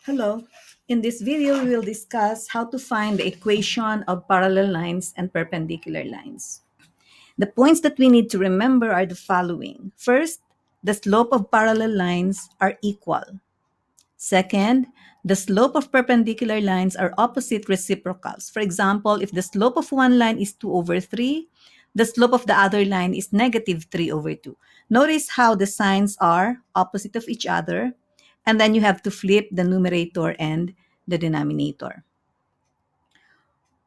Hello. In this video, we will discuss how to find the equation of parallel lines and perpendicular lines. The points that we need to remember are the following. First, the slope of parallel lines are equal. Second, the slope of perpendicular lines are opposite reciprocals. For example, if the slope of one line is 2 over 3, the slope of the other line is negative 3 over 2. Notice how the signs are opposite of each other, and then you have to flip the numerator and the denominator.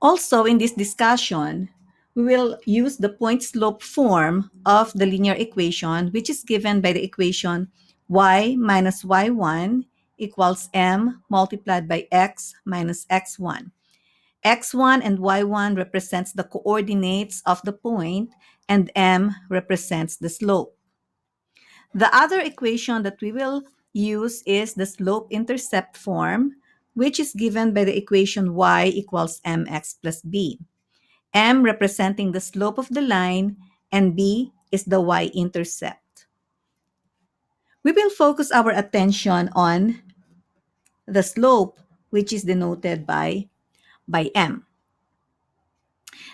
Also, in this discussion, we will use the point-slope form of the linear equation, which is given by the equation y minus y1 equals m multiplied by x minus x1. x1 and y1 represents the coordinates of the point, and m represents the slope. The other equation that we will use is the slope-intercept form, which is given by the equation y equals mx plus b. M representing the slope of the line, and B is the y-intercept. We will focus our attention on the slope, which is denoted by M.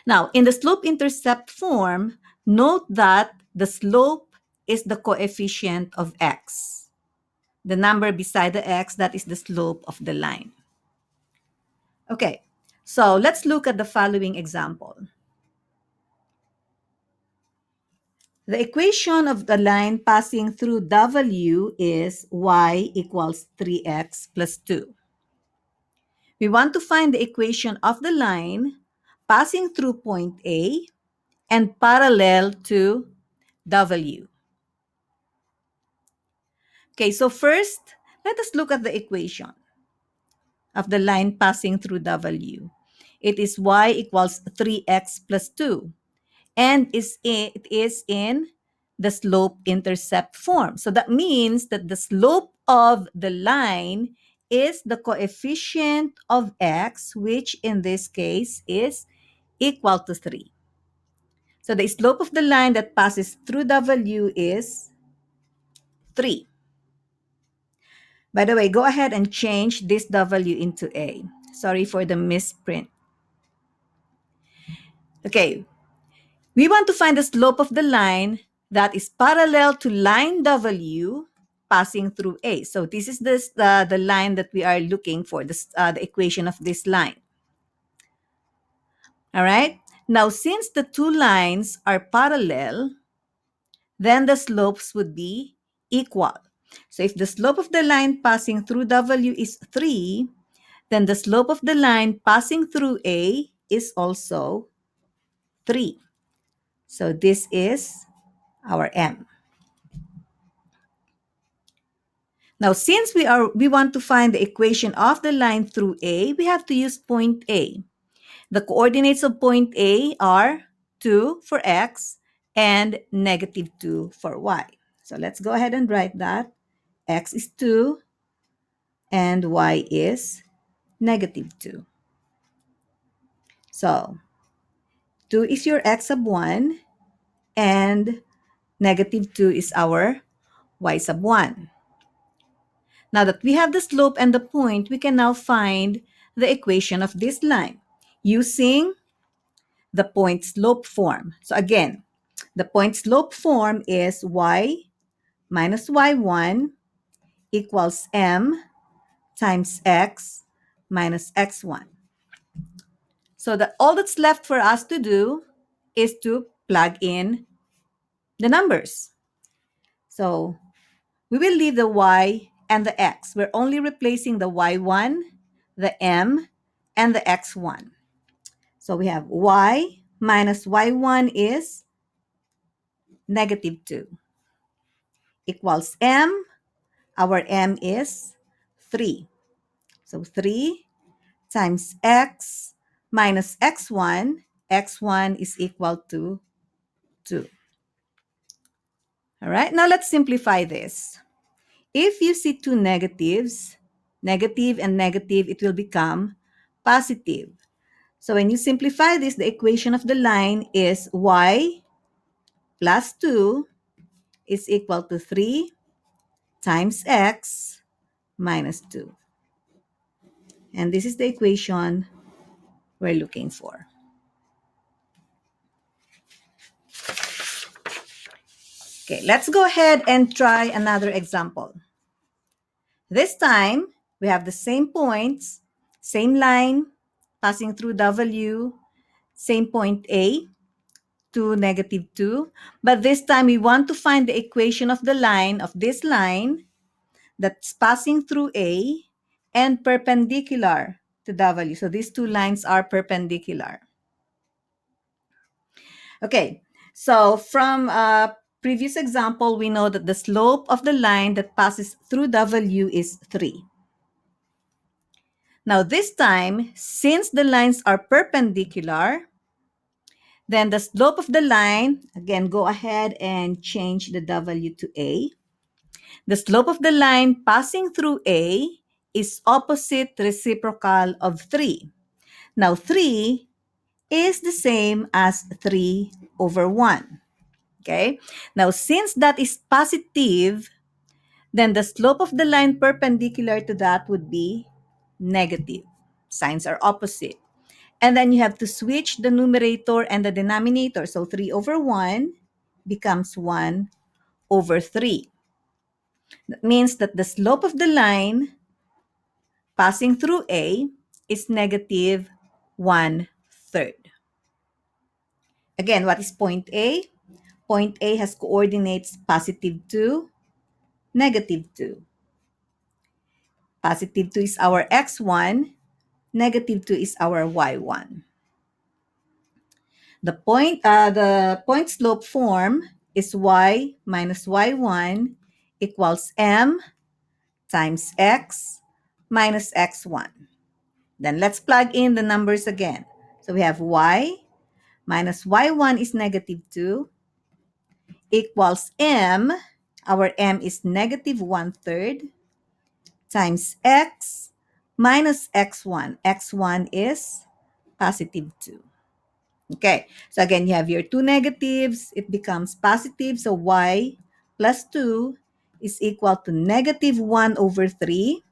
Now, in the slope-intercept form, note that the slope is the coefficient of x. The number beside the x, that is the slope of the line. Okay, so let's look at the following example. The equation of the line passing through W is y equals 3x plus 2. We want to find the equation of the line passing through point A and parallel to W. Okay, so first, let us look at the equation of the line passing through W. It is y equals 3x plus 2. And it is in the slope-intercept form. So that means that the slope of the line is the coefficient of x, which in this case is equal to 3. So the slope of the line that passes through W is 3. By the way, go ahead and change this W into A. Sorry for the misprint. Okay, we want to find the slope of the line that is parallel to line W passing through A. So this is the line that we are looking for, the equation of this line. All right. Now, since the two lines are parallel, then the slopes would be equal. So if the slope of the line passing through W is 3, then the slope of the line passing through A is also 3. So this is our M. Now, since we want to find the equation of the line through A, we have to use point A. The coordinates of point A are 2 for x and negative 2 for y. So let's go ahead and write that. X is 2 and y is negative 2. So 2 is your x sub 1 and negative 2 is our y sub 1. Now that we have the slope and the point, we can now find the equation of this line using the point slope form. So again, the point slope form is y minus y1 equals m times x minus x1. So all that's left for us to do is to plug in the numbers. So we will leave the y and the x. We're only replacing the y1, the m, and the x1. So we have y minus y1 is negative 2 equals m. Our m is 3. So 3 times x minus x1. x1 is equal to 2. All right, now let's simplify this. If you see two negatives, negative and negative, it will become positive. So when you simplify this, the equation of the line is y plus 2 is equal to 3 times x minus 2. And this is the equation we're looking for. Okay, let's go ahead and try another example. This time, we have the same points, same line passing through W, same point A to negative 2. But this time, we want to find the equation of the line, of this line, that's passing through A and perpendicular to W. So these two lines are perpendicular. Okay, so from a previous example, we know that the slope of the line that passes through W is 3. Now this time, since the lines are perpendicular, then the slope of the line, again, go ahead and change the W to A. The slope of the line passing through A is opposite reciprocal of 3. Now 3 is the same as 3 over 1. Okay? Now since that is positive, then the slope of the line perpendicular to that would be negative. Signs are opposite. And then you have to switch the numerator and the denominator. So 3 over 1 becomes 1 over 3. That means that the slope of the line passing through A is negative 1/3. Again, what is point A? Point A has coordinates positive 2, negative 2. Positive 2 is our x1, negative 2 is our y1. The point slope form is y minus y1 equals m times x minus x1. Then let's plug in the numbers again. So we have y minus y1 is negative 2 equals m. Our m is negative 1/3 times x minus x1. x1 is positive 2. Okay, so again, you have your two negatives. It becomes positive. So y plus 2 is equal to negative 1 over 3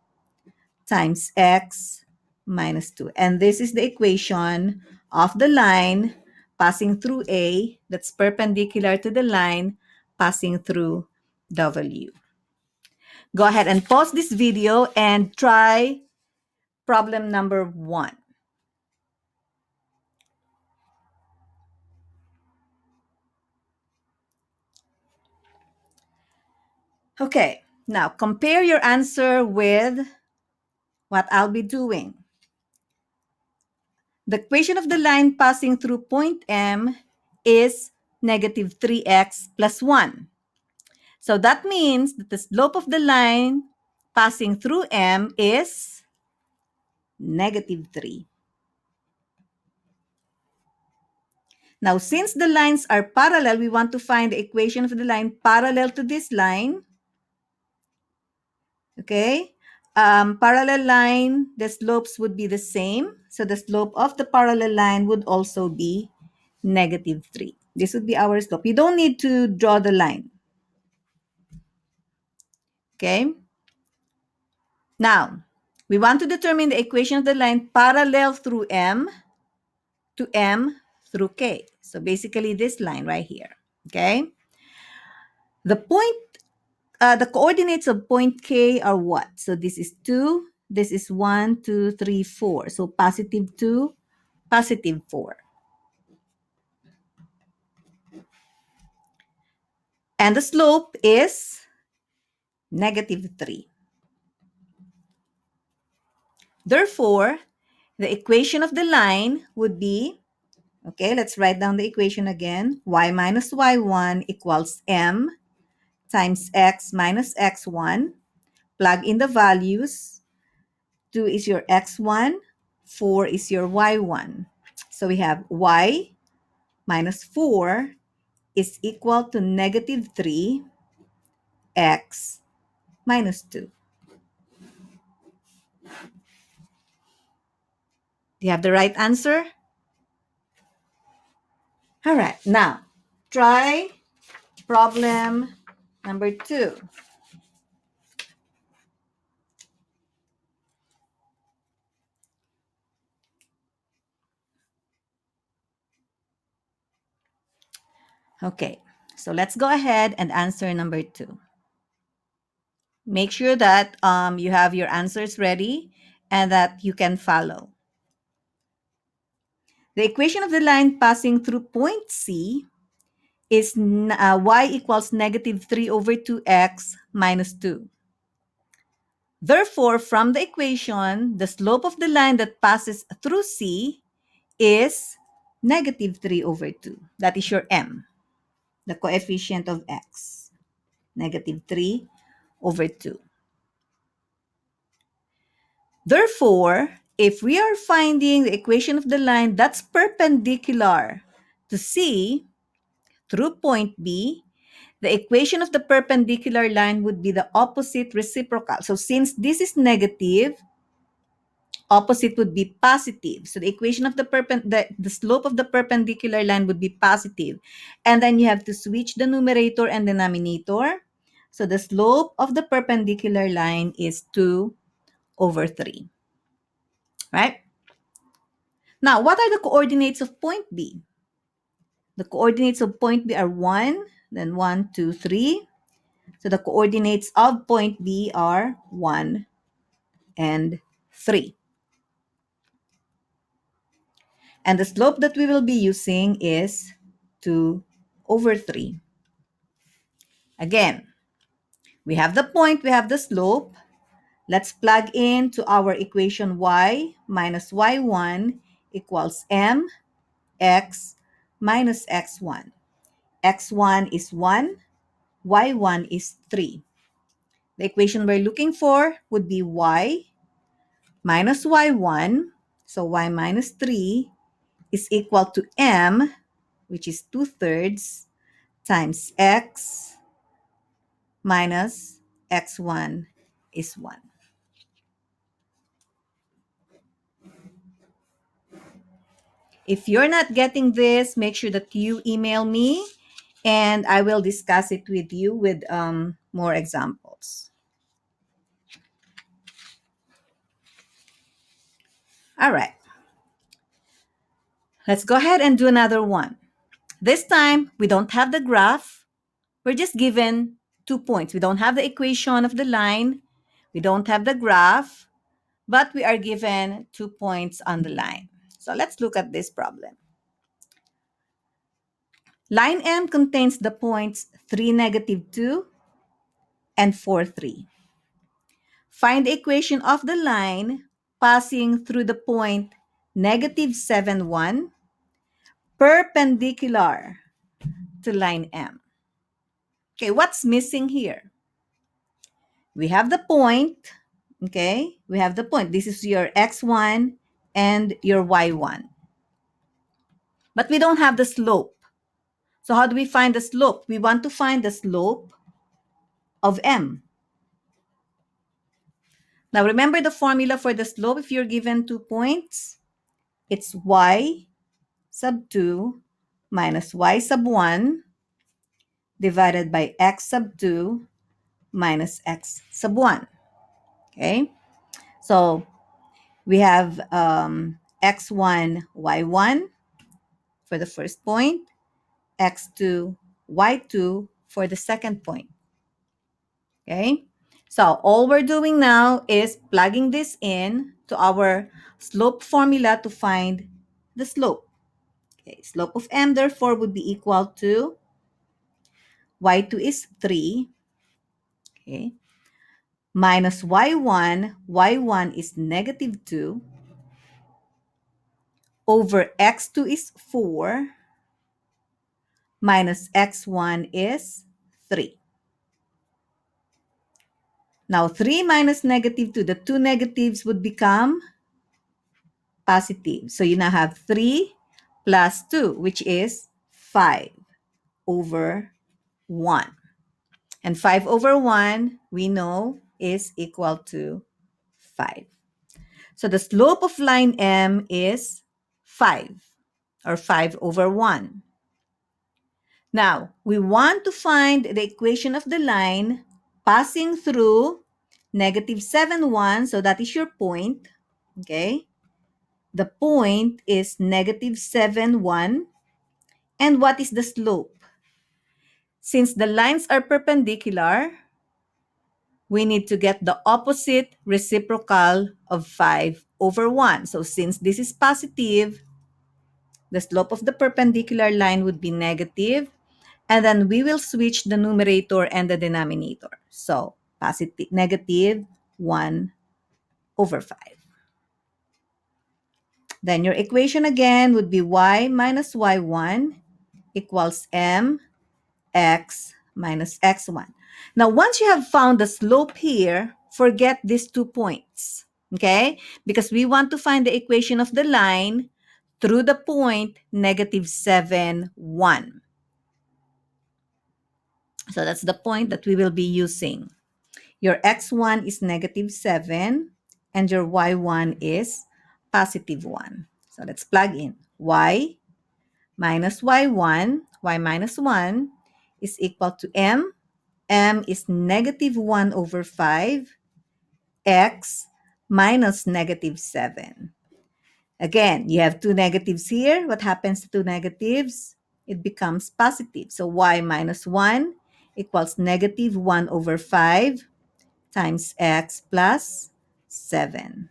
times x minus 2. And this is the equation of the line passing through A that's perpendicular to the line passing through W. Go ahead and pause this video and try problem number 1. Okay, now compare your answer with what I'll be doing. The equation of the line passing through point M is negative 3x plus 1. So that means that the slope of the line passing through M is negative 3. Now, since the lines are parallel, we want to find the equation of the line parallel to this line. Okay? Parallel line, the slopes would be the same. So the slope of the parallel line would also be negative 3. This would be our slope. You don't need to draw the line. Okay? Now, we want to determine the equation of the line parallel through M to M through K. So basically this line right here. Okay? The coordinates of point K are what? So this is 2, this is 1, 2, 3, 4. So positive 2, positive 4. And the slope is negative 3. Therefore, the equation of the line would be, okay, let's write down the equation again. Y minus y1 equals m times x minus x1. Plug in the values. 2 is your x1, 4 is your y1. So we have y minus 4 is equal to negative 3 x minus 2. Do you have the right answer? All right, now try problem number 2. Okay, so let's go ahead and answer number 2. Make sure that you have your answers ready and that you can follow. The equation of the line passing through point C is y equals negative 3 over 2x minus 2. Therefore, from the equation, the slope of the line that passes through C is negative 3 over 2. That is your m, the coefficient of x, negative 3 over 2. Therefore, if we are finding the equation of the line that's perpendicular to C through point B, the equation of the perpendicular line would be the opposite reciprocal. So since this is negative, opposite would be positive. So the equation of the slope of the perpendicular line would be positive. And then you have to switch the numerator and denominator. So the slope of the perpendicular line is 2 over 3. Right? Now, what are the coordinates of point B? The coordinates of point B are 1, then 1, 2, 3. So the coordinates of point B are 1 and 3. And the slope that we will be using is 2 over 3. Again, we have the point, we have the slope. Let's plug in to our equation y minus y1 equals mx minus x1. x1 is 1, y1 is 3. The equation we're looking for would be y minus y1. So y minus 3 is equal to m, which is 2/3, times x minus x1 is 1. If you're not getting this, make sure that you email me and I will discuss it with you with more examples. All right. Let's go ahead and do another one. This time, we don't have the graph. We're just given 2 points. We don't have the equation of the line. We don't have the graph, but we are given 2 points on the line. So let's look at this problem. Line M contains the points 3, negative 2, and 4, 3. Find the equation of the line passing through the point negative 7, 1, perpendicular to line M. Okay, what's missing here? We have the point, okay? We have the point. This is your x1 and your y1. But we don't have the slope. So how do we find the slope? We want to find the slope of m. Now remember the formula for the slope if you're given 2 points. It's y sub 2 minus y sub 1 divided by x sub 2 minus x sub 1. Okay? So we have x1, y1 for the first point, x2, y2 for the second point. Okay? So all we're doing now is plugging this in to our slope formula to find the slope. Okay, slope of m therefore would be equal to y2 is 3, okay, minus y1, y1 is negative 2, over x2 is 4, minus x1 is 3. Now 3 minus negative 2, the two negatives would become positive. So you now have 3 plus 2, which is 5 over 1. And 5 over 1, we know, is equal to 5. So the slope of line M is 5, or 5 over 1. Now, we want to find the equation of the line passing through negative 7, 1. So that is your point. Okay? The point is negative 7, 1. And what is the slope? since the lines are perpendicular, we need to get the opposite reciprocal of 5 over 1. So since this is positive, the slope of the perpendicular line would be negative, and then we will switch the numerator and the denominator. So positive, negative 1 over 5. Then your equation again would be y minus y1 equals mx minus x1. Now, once you have found the slope here, forget these 2 points, okay? Because we want to find the equation of the line through the point negative 7, 1. So that's the point that we will be using. Your x1 is negative 7 and your y1 is positive 1. So let's plug in. Y minus y1, y minus 1 is equal to m. M is negative 1 over 5, x minus negative 7. Again, you have two negatives here. What happens to two negatives? It becomes positive. So y minus 1 equals negative 1 over 5 times x plus 7.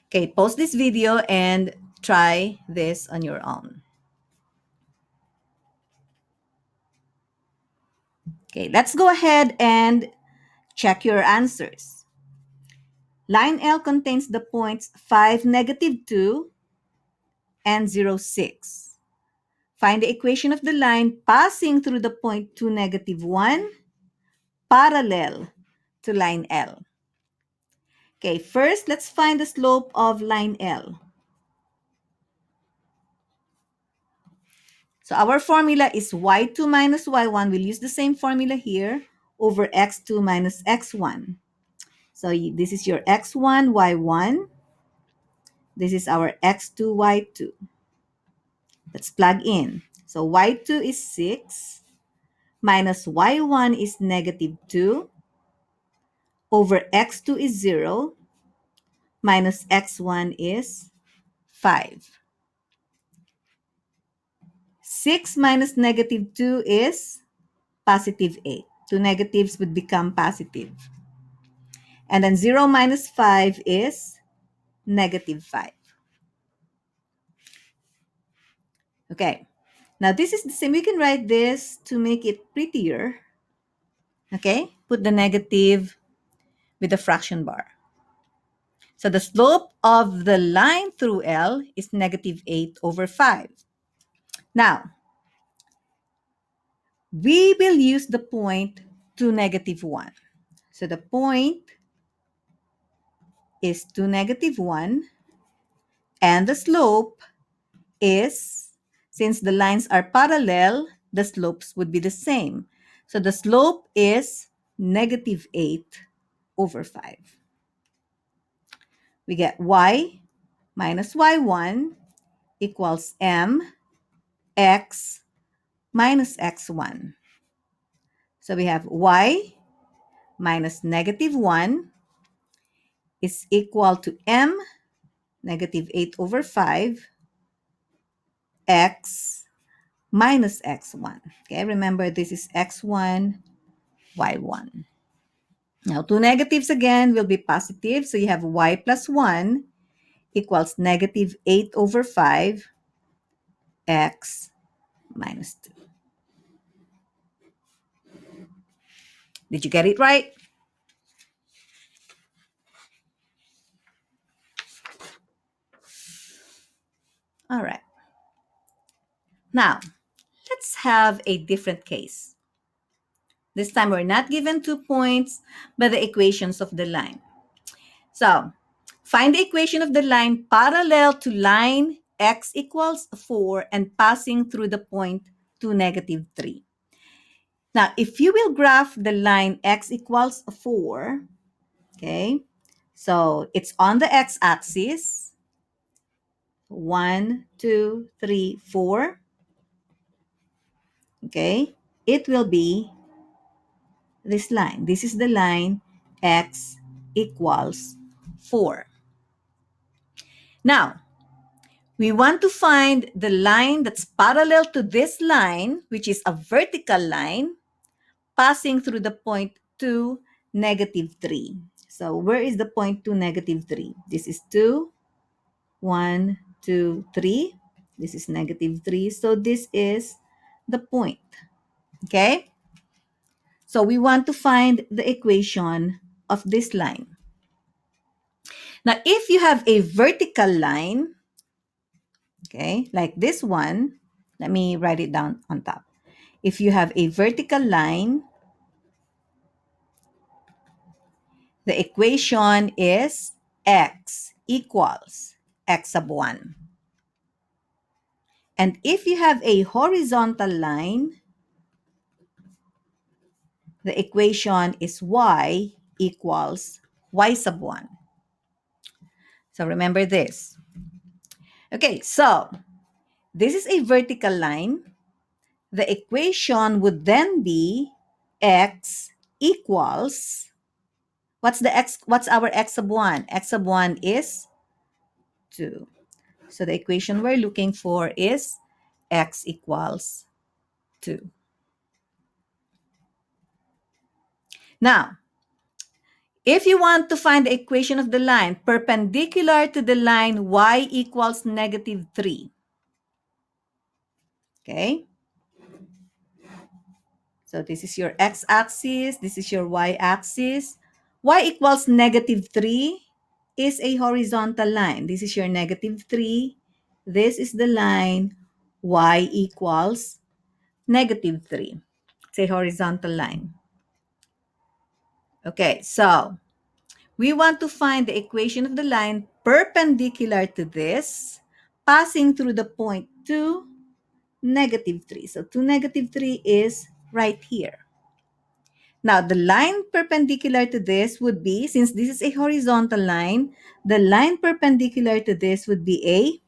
Okay, pause this video and try this on your own. Okay, let's go ahead and check your answers. Line L contains the points 5, negative 2, and 0, 6. Find the equation of the line passing through the point 2, negative 1, parallel to line L. Okay, first, let's find the slope of line L. So our formula is y2 minus y1. We'll use the same formula here over x2 minus x1. So this is your x1, y1. This is our x2, y2. Let's plug in. So y2 is 6 minus y1 is negative 2 over x2 is 0 minus x1 is 5. 6 minus negative 2 is positive 8. Two negatives would become positive. And then 0 minus 5 is negative 5. Okay. Now this is the same. We can write this to make it prettier. Okay. Put the negative with the fraction bar. So the slope of the line through L is negative 8 over 5. Now, we will use the point 2, negative 1. So the point is 2, negative 1, and the slope is, since the lines are parallel, the slopes would be the same. So the slope is negative 8 over 5. We get y minus y1 equals mx minus x1. So we have y minus negative 1 is equal to m negative 8 over 5 x minus x1. Okay, remember this is x1, y1. Now, two negatives again will be positive. So you have y plus 1 equals negative 8 over 5 x minus 2. Did you get it right? All right. Now, let's have a different case. This time we're not given 2 points, but the equations of the line. So, find the equation of the line parallel to line x equals 4 and passing through the point 2, negative 3. Now, if you will graph the line x equals 4, okay, so it's on the x-axis, 1, 2, 3, 4, okay, it will be this line. This is the line x equals 4. Now, We want to find the line that's parallel to this line, which is a vertical line, passing through the point 2, -3. So where is the point 2, -3? This is 2, 1, 2, 3. This is -3. So this is the point. Okay? So we want to find the equation of this line. Now, if you have a vertical line, okay, like this one, let me write it down on top. If you have a vertical line, the equation is x equals x sub 1. And if you have a horizontal line, the equation is y equals y sub 1. So remember this. Okay, so this is a vertical line. The equation would then be x equals, what's our x sub 1? X sub 1 is 2. So the equation we're looking for is x equals 2. Now, if you want to find the equation of the line perpendicular to the line y equals -3, okay? So this is your x-axis, this is your y-axis. Y equals -3 is a horizontal line. This is your -3. This is the line y equals -3. It's a horizontal line. Okay, so we want to find the equation of the line perpendicular to this, passing through the point 2, -3. So 2, -3 is right here. Now, the line perpendicular to this would be, since this is a horizontal line, the line perpendicular to this would be a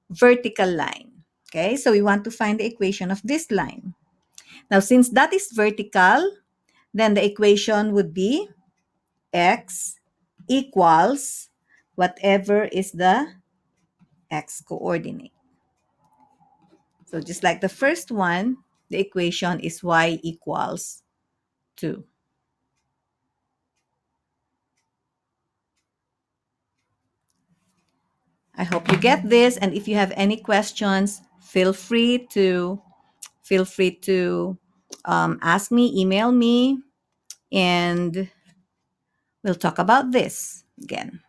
vertical line. Okay, so we want to find the equation of this line. Now, since that is vertical, then the equation would be x equals whatever is the x coordinate. So just like the first one, the equation is y equals 2. I hope you get this, and if you have any questions, feel free to ask me, email me, and we'll talk about this again.